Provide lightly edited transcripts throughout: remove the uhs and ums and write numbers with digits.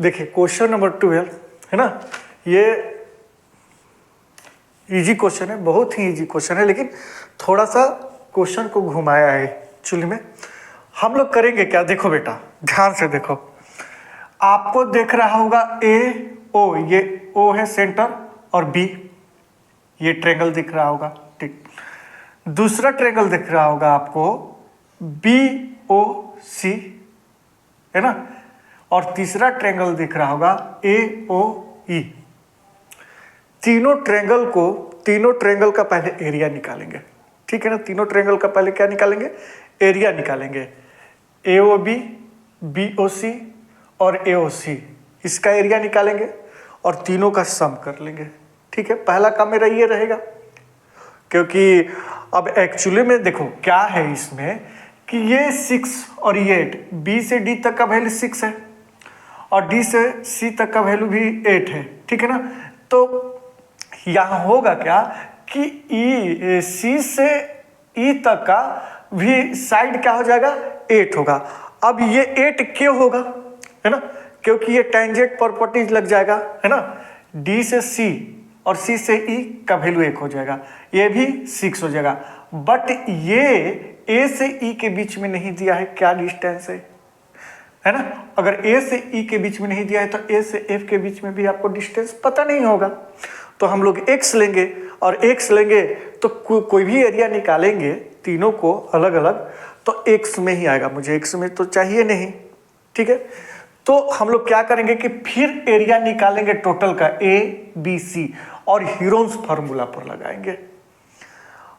देखिए question number 12 है ना, ये इजी क्वेश्चन है, बहुत ही इजी क्वेश्चन है, लेकिन थोड़ा सा क्वेश्चन को घुमाया है एक्चुअली में। हम लोग करेंगे क्या, देखो बेटा ध्यान से देखो, आपको देख रहा होगा ए ओ, ये ओ है सेंटर और बी ये ट्रायंगल दिख रहा होगा, ठीक। दूसरा ट्रायंगल दिख रहा होगा आपको बी ओ सी, है ना, और तीसरा ट्रायंगल दिख रहा होगा ए ओ ई। तीनों ट्रायंगल का पहले एरिया निकालेंगे, ठीक है ना। तीनों ट्रायंगल का पहले क्या निकालेंगे, एरिया निकालेंगे। ए ओ बी, बी ओ सी और ए ओ सी, इसका एरिया निकालेंगे और तीनों का सम कर लेंगे, ठीक है। पहला काम मेरा ये रहेगा, क्योंकि अब एक्चुअली में देखो क्या है इसमें कि ये 6 और ये 8, बी से डी तक का वैल्यू 6 है और डी से सी तक का वैल्यू भी 8 है, ठीक है ना। तो यहाँ होगा क्या कि ई सी से ई तक का भी साइड क्या हो जाएगा, 8 होगा। अब ये 8 क्यों होगा, है ना, क्योंकि ये टेंजेंट प्रॉपर्टीज लग जाएगा, है ना। डी से सी और सी से ई का वैल्यू 1 हो जाएगा, ये भी 6 हो जाएगा। बट ये ए से ई के बीच में नहीं दिया है, क्या डिस्टेंस है ना। अगर ए से ई के बीच में नहीं दिया है तो ए से एफ के बीच में भी आपको डिस्टेंस पता नहीं होगा। तो हम लोग एक्स लेंगे और एक्स लेंगे तो कोई भी एरिया निकालेंगे तीनों को अलग अलग, तो एक्स में ही आएगा, मुझे एक्स में तो चाहिए नहीं, ठीक है। तो हम लोग क्या करेंगे कि फिर एरिया निकालेंगे टोटल का ए बी सी और हीरोन्स फार्मूला पर लगाएंगे,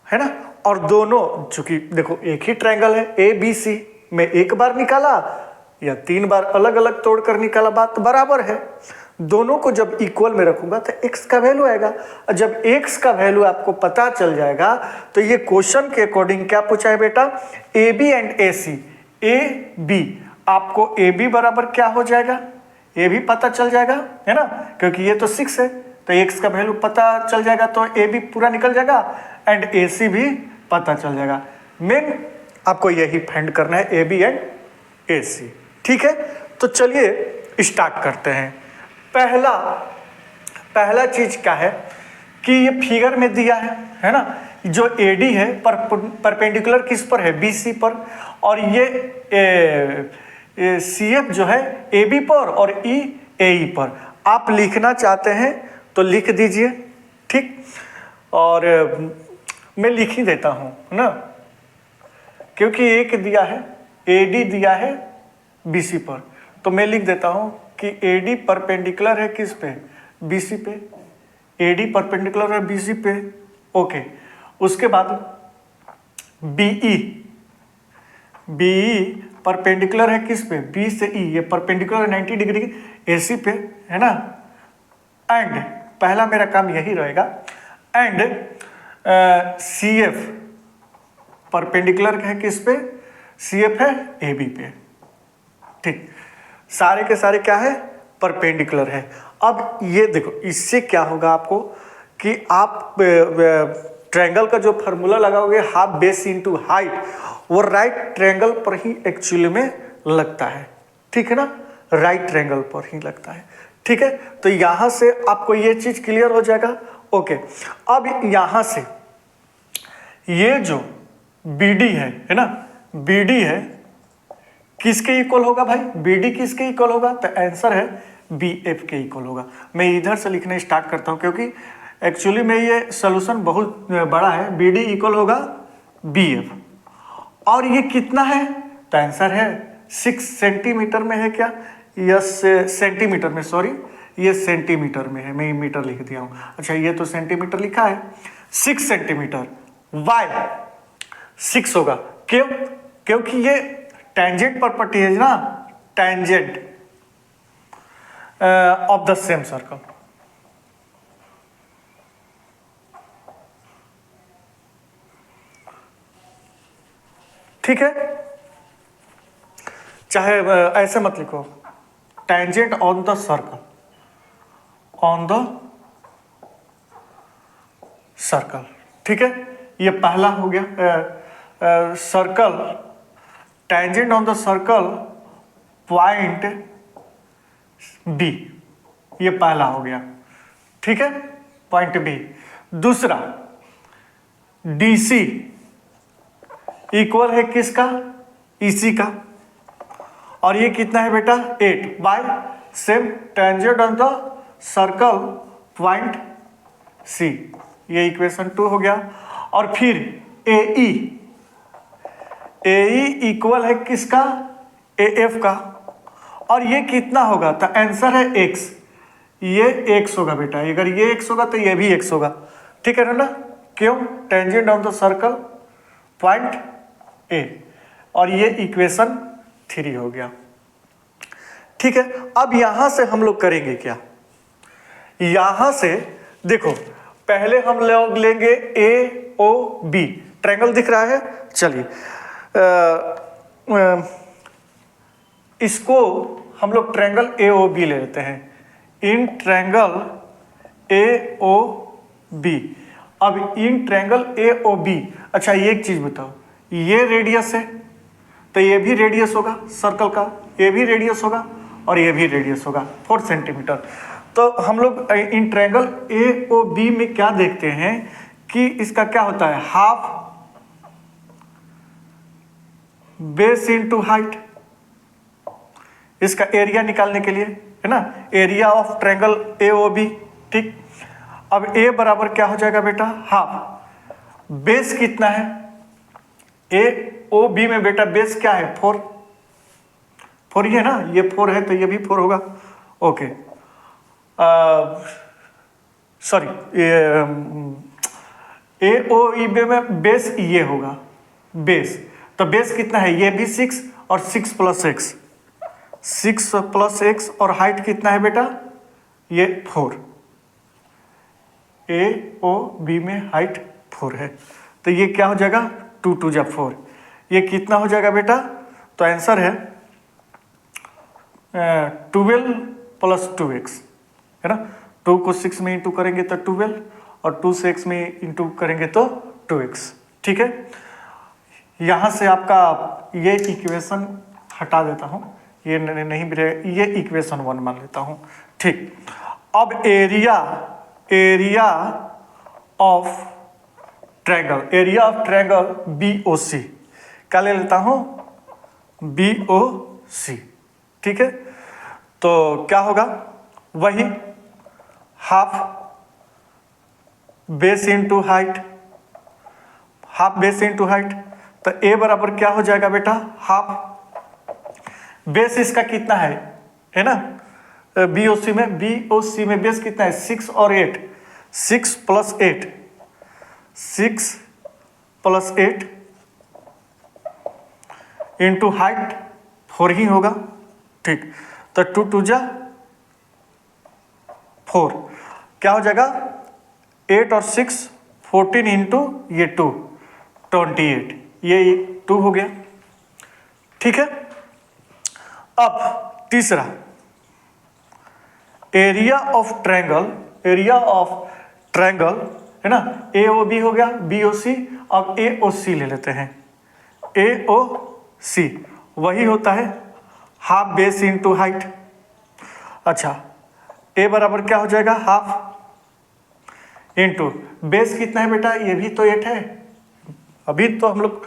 है ना। और दोनों चूंकि देखो एक ही ट्रायंगल है ए बी सी में, एक बार निकाला या 3 बार अलग अलग तोड़कर निकाला, बात बराबर है। दोनों को जब इक्वल में रखूंगा तो x का वैल्यू आएगा, और जब x का वैल्यू आपको पता चल जाएगा तो ये क्वेश्चन के अकॉर्डिंग क्या पूछा है बेटा, A B and A C. A B आपको ए बी बराबर क्या हो जाएगा, ए भी पता चल जाएगा, है ना, क्योंकि ये तो 6 है तो x का वैल्यू पता चल जाएगा, तो ए बी पूरा निकल जाएगा एंड ए सी भी पता चल जाएगा। मेन आपको यही फाइंड करना है, ए बी एंड ए सी, ठीक है। तो चलिए स्टार्ट करते हैं। पहला चीज क्या है कि ये फिगर में दिया है ना, जो AD है परपेंडिकुलर किस पर है, BC पर, और ये CF जो है AB पर और E AE पर। आप लिखना चाहते हैं तो लिख दीजिए, ठीक। और मैं लिख ही देता हूँ ना, क्योंकि एक दिया है AD दिया है BC पर, तो मैं लिख देता हूँ कि AD परपेंडिकुलर है किस पे, BC पे। AD परपेंडिकुलर है BC पे, ओके। उसके बाद BE परपेंडिकुलर है किस पे, B से E, ये परपेंडिकुलर 90 डिग्री AC पे, है ना। एंड पहला मेरा काम यही रहेगा, एंड CF परपेंडिकुलर है किस पे, CF है AB पे, ठीक। सारे के सारे क्या है, परपेंडिकुलर है। अब ये देखो इससे क्या होगा आपको कि आप ट्रायंगल का जो फार्मूला लगाओगे हाफ बेस इनटू हाइट, वो राइट ट्रायंगल पर ही एक्चुअली में लगता है, ठीक है ना, राइट ट्रायंगल पर ही लगता है, ठीक है। तो यहां से आपको ये चीज क्लियर हो जाएगा, ओके। अब यहां से ये जो BD है ना, BD है किसके इक्वल होगा भाई, BD किसके इक्वल होगा, तो आंसर है BF के इक्वल होगा। मैं इधर से लिखने स्टार्ट करता हूं क्योंकि एक्चुअली में ये सोल्यूशन बहुत बड़ा है। BD इक्वल होगा BF, और ये कितना है, तो आंसर है 6 सेंटीमीटर में है क्या, यस सेंटीमीटर में, सॉरी ये सेंटीमीटर में है, मैं मीटर लिख दिया हूं, अच्छा ये तो सेंटीमीटर लिखा है, 6 सेंटीमीटर। वाई 6 होगा, क्यों, क्योंकि ये टेंजेंट प्रॉपर्टी है ना, tangent of the same circle, ठीक है। चाहे ऐसे मत लिखो, tangent on the circle, on the circle, ठीक है। ये पहला हो गया circle, tangent on the circle point B, ये पहला हो गया, ठीक है, पॉइंट बी। दूसरा, DC इक्वल है किसका, EC का, और ये कितना है बेटा 8 by same tangent on the circle point C, ये इक्वेशन 2 हो गया। और फिर AE इक्वल है किसका, AF का, और ये कितना होगा, तो आंसर है x, ये x होगा बेटा, अगर ये x होगा तो ये भी x होगा, ठीक है ना, क्यों, tangent on the circle point A, और ये इक्वेशन 3 हो गया, ठीक है। अब यहां से हम लोग करेंगे क्या, यहां से देखो, पहले हम लोग लेंगे AOB, ट्रायंगल दिख रहा है, चलिए इसको हम लोग ट्रायंगल AOB ले लेते हैं, इन ट्रायंगल AOB। अब इन ट्रायंगल AOB, अच्छा ये एक चीज बताओ, ये रेडियस है तो ये भी रेडियस होगा सर्कल का, ये भी रेडियस होगा और ये भी रेडियस होगा 4 सेंटीमीटर। तो हम लोग इन ट्रायंगल AOB में क्या देखते हैं कि इसका क्या होता है, हाफ बेस इंटू हाइट, इसका एरिया निकालने के लिए, है ना, एरिया ऑफ ट्रायंगल AOB, ठीक। अब A बराबर क्या हो जाएगा बेटा, हाफ, बेस कितना है, AOB में बेटा बेस क्या है, 4 ही है ना, ये 4 है तो ये भी 4 होगा, ओके, सॉरी, AOB में बेस ये होगा, बेस, तो बेस कितना है, ये भी 6 और 6 प्लस एक्स, 6 प्लस एक्स, और हाइट कितना है बेटा, ये 4, AOB में हाइट 4 है, तो ये क्या हो जाएगा, 2 2 जा 4, ये कितना हो जाएगा बेटा, तो आंसर है 12 प्लस 2x, है ना, 2 को 6 में इंटू करेंगे तो 12, और 2 से x में इंटू करेंगे तो 2x, ठीक है। यहाँ से आपका ये इक्वेशन हटा देता हूँ, ये नहीं भी रहे, ये इक्वेशन 1 मान लेता हूँ, ठीक। अब एरिया ऑफ ट्रायंगल BOC क्या ले लेता हूँ, BOC, ठीक है। तो क्या होगा, वही half base into height, half base into height, तो A बराबर क्या हो जाएगा बेटा, हाफ बेस इसका कितना है ना, BOC में बेस कितना है, 6 और 8, 6 प्लस 8, 6 प्लस 8 इंटू हाइट 4 ही होगा, ठीक। तो 2 2 जा 4, क्या हो जाएगा, 8 और 6 14 इंटू ये 2 28, ये 2 हो गया, ठीक है। अब तीसरा, एरिया ऑफ ट्रायंगल है ना, AOB हो गया, BOC, अब AOC ले लेते हैं, AOC वही होता है हाफ बेस इंटू हाइट। अच्छा, A बराबर क्या हो जाएगा, हाफ इंटू बेस कितना है बेटा, ये भी तो 8 है, अभी तो हम लोग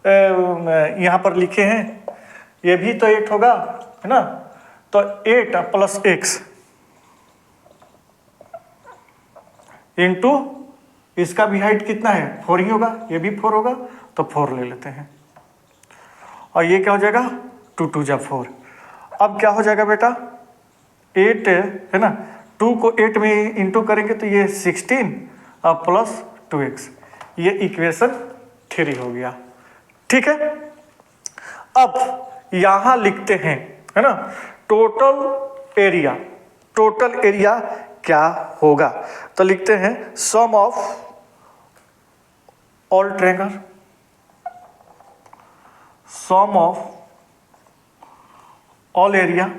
यहाँ पर लिखे हैं, ये भी तो 8 होगा, है ना, तो 8 प्लस x इंटू इसका भी हाइट कितना है, 4 ही होगा, ये भी 4 होगा, तो 4 ले लेते हैं, और ये क्या हो जाएगा, 2 2 जा 4। अब क्या हो जाएगा बेटा, 8 है ना, 2 को 8 में इंटू करेंगे तो ये 16 और प्लस 2x, ये इक्वेशन 3 हो गया, ठीक है। अब यहां लिखते हैं, है ना, टोटल एरिया क्या होगा, तो लिखते हैं sum of all triangle, sum of all area,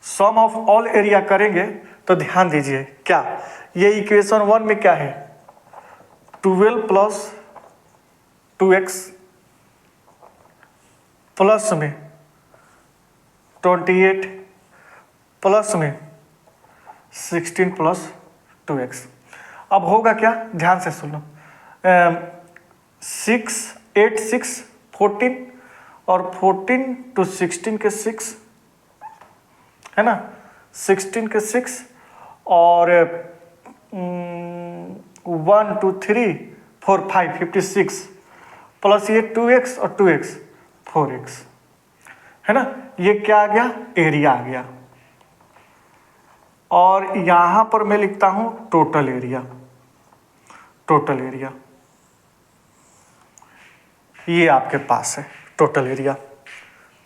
sum of all area करेंगे तो ध्यान दीजिए क्या, ये इक्वेशन 1 में क्या है, 12 प्लस 2x प्लस में 28 प्लस में 16 प्लस 2x। अब होगा क्या, ध्यान से सुनो। 6 8 6 14 और 14 टू 16 के 6 है ना, 16 के 6 और 1 2 3 4 5 56 प्लस ये 2x और 2x 4x है ना। ये क्या आ गया, एरिया आ गया। और यहां पर मैं लिखता हूं टोटल एरिया, टोटल एरिया ये आपके पास है टोटल एरिया।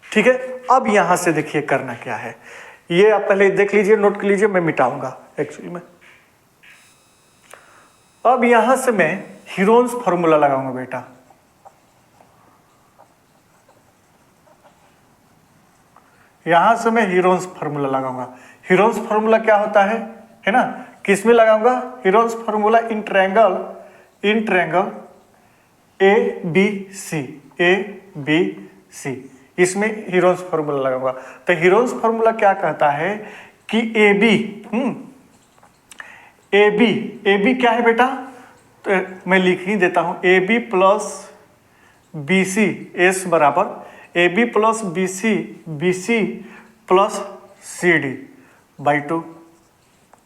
ठीक है, अब यहां से देखिए करना क्या है, ये आप पहले देख लीजिए, नोट कर लीजिए, मैं मिटाऊंगा एक्चुअली में। अब यहां से मैं हीरोन्स फॉर्मूला लगाऊंगा बेटा। यहां से मैं हीरोन्स फॉर्मूला लगाऊंगा। हीरोन्स फॉर्मूला क्या होता है ना, किस में लगाऊंगा, Heron's formula in triangle A B C, इसमें हीरोन्स फॉर्मूला लगाऊंगा। तो हीरोन्स फॉर्मूला क्या कहता है कि ए बी क्या है बेटा, तो मैं लिख ही देता हूं, A B plus B C S बराबर A B plus B C plus C D by 2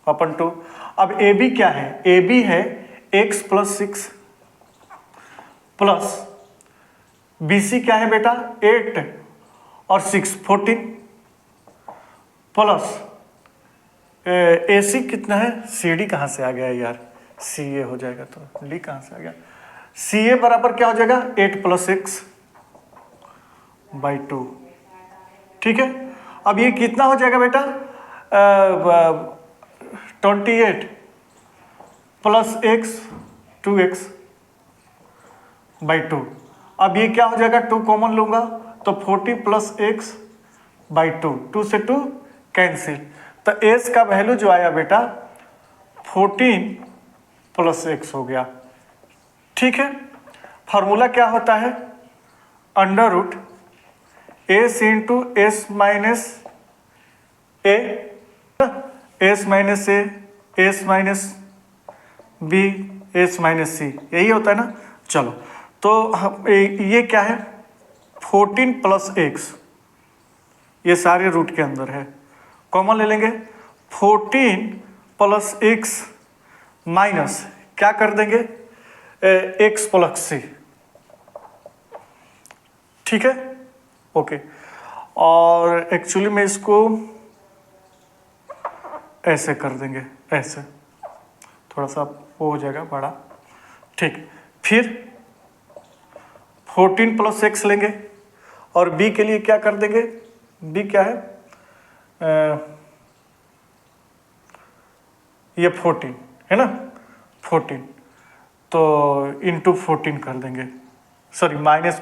अपन 2। अब ए बी क्या है, ए बी है x plus 6 plus B C क्या है बेटा 8 और 6 14 प्लस ए सी कितना है, सी डी कहाँ से आ गया यार, सी ए हो जाएगा तो डी कहाँ से आ गया, सी ए बराबर क्या हो जाएगा 8 प्लस 6 बाई 2। ठीक है, अब ये कितना हो जाएगा बेटा 28 प्लस x 2x बाई 2। अब ये क्या हो जाएगा, 2 कॉमन लूंगा तो 40 प्लस x बाई 2, 2 से 2 कैंसिल, तो s का वैल्यू जो आया बेटा 14 प्लस x हो गया। ठीक है, फॉर्मूला क्या होता है, under root S into S minus A, S minus A, S minus B, S minus C, यही होता है ना। चलो तो ये क्या है 14 प्लस x, ये सारे रूट के अंदर है, कॉमन ले लेंगे 14 प्लस x माइनस क्या कर देंगे x प्लस सी। ठीक है, ओके। और एक्चुअली में इसको ऐसे कर देंगे, ऐसे थोड़ा सा वो हो जाएगा बड़ा। ठीक, फिर 14 प्लस x लेंगे और b के लिए क्या कर देंगे, b क्या है ये 14 है ना, 14 तो इंटू 14 कर देंगे, सॉरी माइनस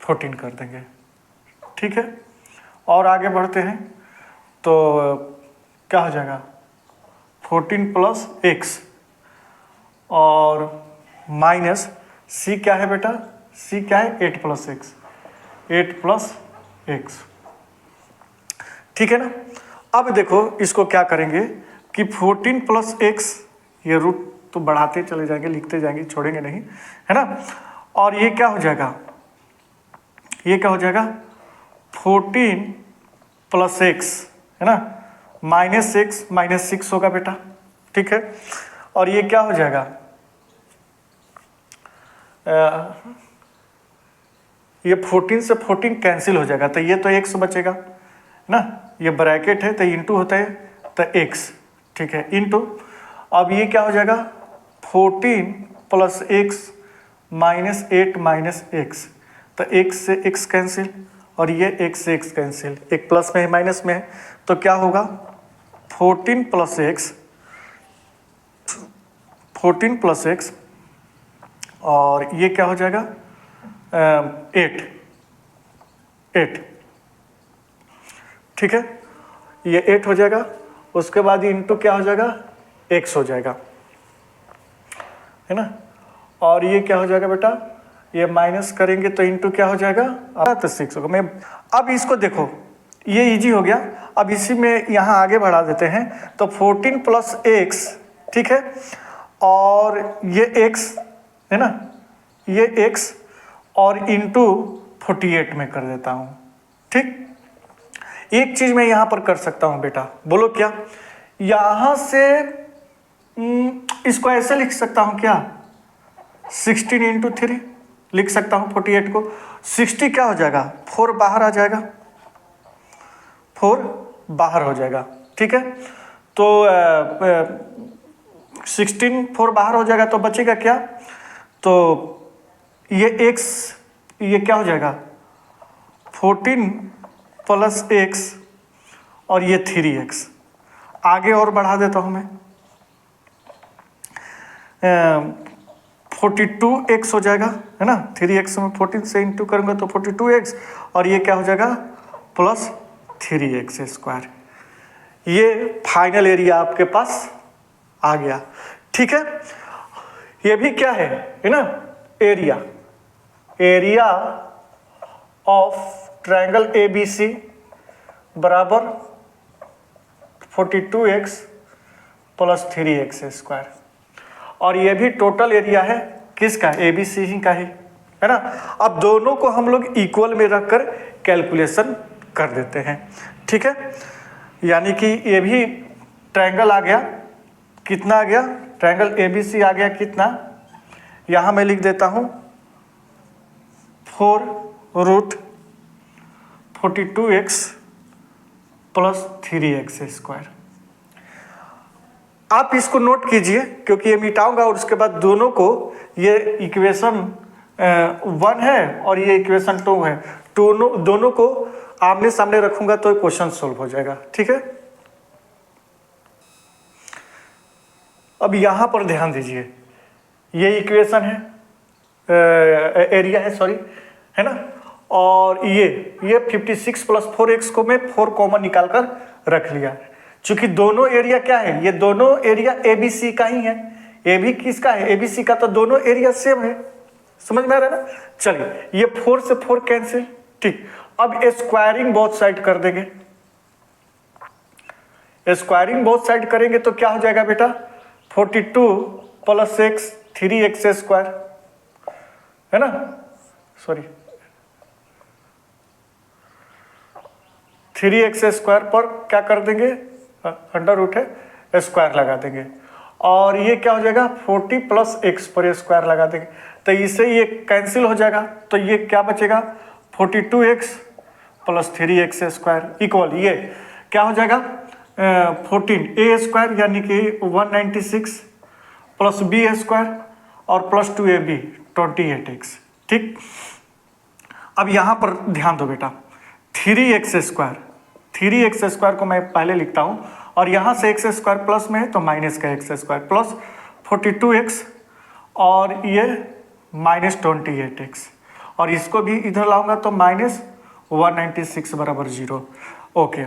14 कर देंगे। ठीक है, और आगे बढ़ते हैं तो क्या हो जाएगा 14 प्लस x और माइनस c क्या है बेटा, c क्या है 8 प्लस x, 8 प्लस x। ठीक है ना। अब देखो इसको क्या करेंगे कि 14 प्लस x, ये रूट तो बढ़ाते चले जाएंगे, लिखते जाएंगे, छोड़ेंगे नहीं, है ना। और ये क्या हो जाएगा, ये क्या हो जाएगा 14 प्लस x है ना, माइनस x माइनस 6 होगा बेटा। ठीक है, और ये क्या हो जाएगा ये 14 से 14 कैंसिल हो जाएगा, तो ये तो x बचेगा ना, ये ब्रैकेट है तो इंटू होता है तो x। ठीक है, इंटू, अब ये क्या हो जाएगा 14 plus x minus 8 minus x, तो x से x कैंसिल और ये x से x कैंसिल, एक प्लस में है माइनस में है, तो क्या होगा 14 प्लस x और ये क्या हो जाएगा 8। ठीक है, ये 8 हो जाएगा, उसके बाद इंटू क्या हो जाएगा x हो जाएगा, है ना। और ये क्या हो जाएगा बेटा ये माइनस करेंगे तो इंटू क्या हो जाएगा, तो 6 होगा। मैं अब इसको देखो, ये इजी हो गया। अब इसी में यहाँ आगे बढ़ा देते हैं, तो 14 प्लस एक्स, ठीक है, और ये x है ना, ये x और इंटू 48 में कर देता हूँ। ठीक, एक चीज मैं यहाँ पर कर सकता हूँ बेटा, बोलो क्या, यहाँ से इसको ऐसे लिख सकता हूँ क्या, 16 इंटू 3 लिख सकता हूँ 48 को। 60 क्या हो जाएगा, 4 बाहर आ जाएगा, 4 बाहर हो जाएगा, ठीक है। तो 16 4 बाहर हो जाएगा तो बचेगा क्या, तो ये x, ये क्या हो जाएगा 14 प्लस x और ये 3x। आगे और बढ़ा देता हूँ मैं, 42x हो जाएगा, है ना, 3x में 14 से इंटू करूँगा तो 42x, और ये क्या हो जाएगा प्लस 3x स्क्वायर। ये फाइनल एरिया आपके पास आ गया, ठीक है। ये भी क्या है ना, area, area of triangle ABC बराबर 42x प्लस 3x स्क्वायर, और ये भी टोटल एरिया है किसका, ABC ही का ही, है ना। अब दोनों को हम लोग इक्वल में रखकर कैलकुलेशन कर देते हैं, ठीक है। यानी कि ये भी ट्रायंगल आ गया, कितना आ गया, ट्रायंगल ABC आ गया कितना, यहाँ मैं लिख देता हूँ 4√42x प्लस 3x स्क्वायर। आप इसको नोट कीजिए क्योंकि ये मिटाऊंगा और उसके बाद दोनों को, ये इक्वेशन 1 है और ये इक्वेशन 2 है, दोनों को आमने सामने रखूंगा तो क्वेश्चन सोल्व हो जाएगा, ठीक है। अब यहां पर ध्यान दीजिए, ये इक्वेशन है, एरिया है, सॉरी, है ना, और ये 56 प्लस 4x को मैं 4 कॉमन निकाल कर रख लिया। चूंकि दोनों एरिया क्या है, ये दोनों एरिया ABC का ही है, ये भी किसका है, ABC का, तो दोनों एरिया सेम है, समझ में आ रहा है ना। चलिए, ये 4 से 4 कैंसिल, ठीक। अब स्क्वायरिंग बोथ साइड कर देंगे, स्क्वायरिंग बोथ साइड करेंगे तो क्या हो जाएगा बेटा, 42 प्लस x 3x स्क्वायर, है ना, सॉरी 3x स्क्वायर पर क्या कर देंगे, अंडर रूट है, स्क्वायर लगा देंगे, और ये क्या हो जाएगा 40 प्लस x पर स्क्वायर लगा देंगे, तो इससे ये कैंसिल हो जाएगा, तो ये क्या बचेगा 42x plus 3x square equal, ये क्या हो जाएगा 14a स्क्वायर यानी कि 196 प्लस b स्क्वायर और प्लस 2ab 28x, ठीक। अब यहाँ पर ध्यान दो बेटा, 3x स्क्वायर को मैं पहले लिखता हूँ, और यहाँ से x स्क्वायर प्लस में है तो माइनस का x स्क्वायर प्लस 42x और ये माइनस 28x, और इसको भी इधर लाऊंगा तो माइनस 196 बराबर 0। ओके,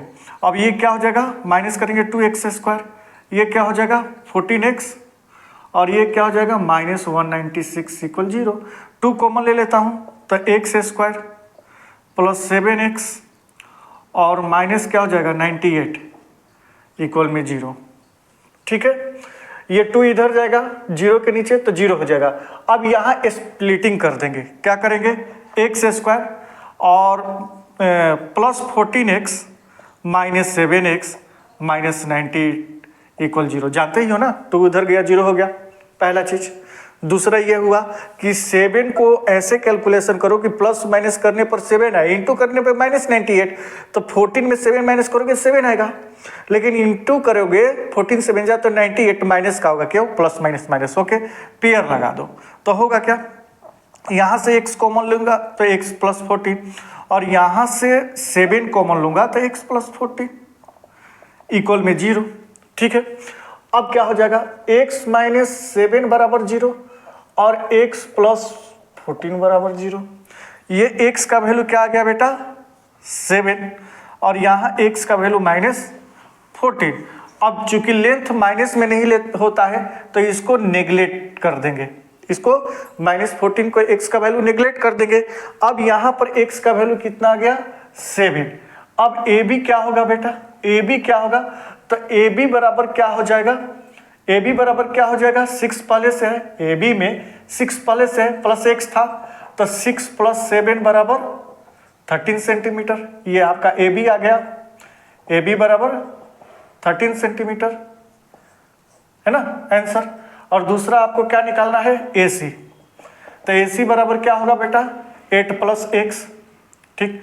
अब ये क्या हो जाएगा, माइनस करेंगे 2x स्क्वायर, ये क्या हो जाएगा 14x, और ये क्या हो जाएगा माइनस 196 इक्वल 0। 2 कॉमन ले लेता हूँ तो x स्क्वायर प्लस 7x और माइनस क्या हो जाएगा 98 इक्वल में 0, ठीक है। ये 2 इधर जाएगा 0 के नीचे तो 0 हो जाएगा। अब यहाँ स्प्लिटिंग कर देंगे, क्या करेंगे x स्क्वायर और plus 14x minus 7x minus 90 equal 0, जानते ही हो ना, 2 उधर गया 0 हो गया, पहला चीज। दूसरा ये हुआ कि 7 को ऐसे कैलकुलेशन करो कि प्लस माइनस करने पर 7 आए, इंटू करने पर माइनस 98, तो 14 में 7 माइनस करोगे 7 आएगा, लेकिन इंटू करोगे 14 7 जा तो 98 माइनस का होगा, क्यों, plus minus minus, okay, pair लगा दो तो होगा क्या, यहाँ से x कॉमन लूंगा तो x प्लस 14, और यहाँ से 7 कॉमन लूंगा तो x प्लस 14 इक्वल में 0, ठीक है। अब क्या हो जाएगा x माइनस 7 बराबर 0 और x प्लस 14 बराबर 0। ये x का वैल्यू क्या आ गया बेटा 7, और यहाँ x का वैल्यू माइनस 14। अब चूंकि लेंथ माइनस में नहीं होता है तो इसको नेग्लेक्ट कर देंगे, इसको -14 को x का वैल्यू नेग्लेक्ट कर देंगे। अब यहाँ पर x का वैल्यू कितना आ गया 7। अब AB क्या होगा बेटा, AB क्या होगा, तो AB बराबर क्या हो जाएगा, AB बराबर क्या हो जाएगा 6 पहले से है, AB में 6 पहले से है प्लस x था, तो 6 + 7 बराबर 13 सेंटीमीटर। ये आपका AB आ गया, AB बराबर 13 सेंटीमीटर है ना आंसर। और दूसरा आपको क्या निकालना है AC, तो AC बराबर क्या होगा बेटा 8 + x। ठीक,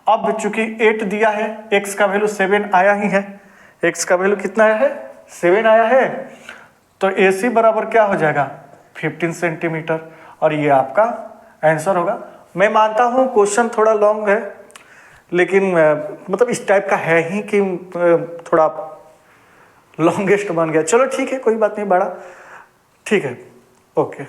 अब चूंकि 8 दिया है, x का वैल्यू 7 आया ही है, x का वैल्यू कितना आया है 7 आया है, तो AC बराबर क्या हो जाएगा 15 सेंटीमीटर। और ये आपका आंसर होगा। मैं मानता हूँ क्वेश्चन थोड़ा लॉन्ग है, लेकिन मतलब इस टाइप का है ही कि थोड़ा लॉन्गेस्ट बन गया। चलो ठीक है, कोई बात नहीं, बड़ा ठीक है, ओके।